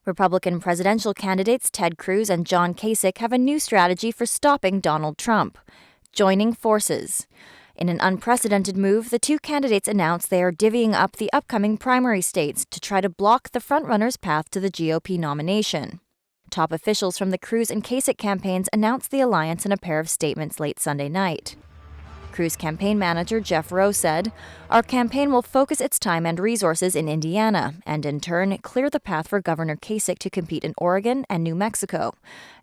Republican presidential candidates Ted Cruz and Kasich have a new strategy for stopping Donald Trump: joining forces. In an unprecedented move, the two candidates announced they are divvying up the upcoming primary states to try to block the frontrunner's path to the GOP nomination. Top officials from the Cruz and Kasich campaigns announced the alliance in a pair of statements late Sunday night. Cruz campaign manager Jeff Rowe said, "Our campaign will focus its time and resources in Indiana and, in turn, clear the path for Governor Kasich to compete in Oregon and New Mexico.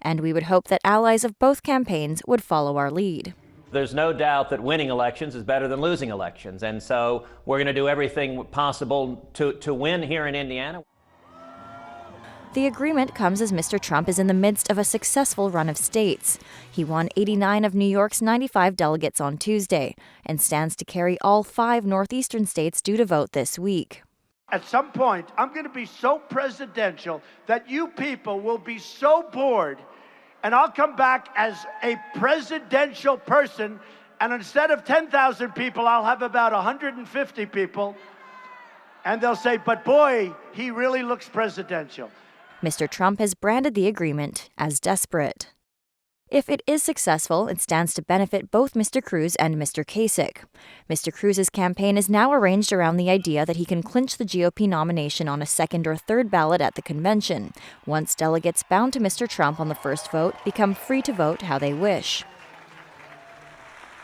And we would hope that allies of both campaigns would follow our lead." There's no doubt that winning elections is better than losing elections, and so we're going to do everything possible to win here in Indiana. The agreement comes as Mr. Trump is in the midst of a successful run of states. He won 89 of New York's 95 delegates on Tuesday and stands to carry all 5 northeastern states due to vote this week. At some point, I'm going to be so presidential that you people will be so bored, and I'll come back as a presidential person, and instead of 10,000 people, I'll have about 150 people, and they'll say, "But boy, he really looks presidential." Mr. Trump has branded the agreement as desperate. If it is successful, it stands to benefit both Mr. Cruz and Mr. Kasich. Mr. Cruz's campaign is now arranged around the idea that he can clinch the GOP nomination on a second or third ballot at the convention, once delegates bound to Mr. Trump on the first vote become free to vote how they wish.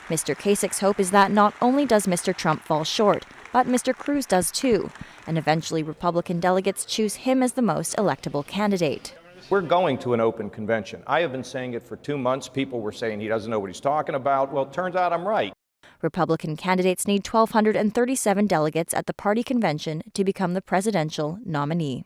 Mr. Kasich's hope is that not only does Mr. Trump fall short, but Mr. Cruz does too, and eventually Republican delegates choose him as the most electable candidate. We're going to an open convention. I have been saying it for 2 months. People were saying he doesn't know what he's talking about. Well, it turns out I'm right. Republican candidates need 1,237 delegates at the party convention to become the presidential nominee.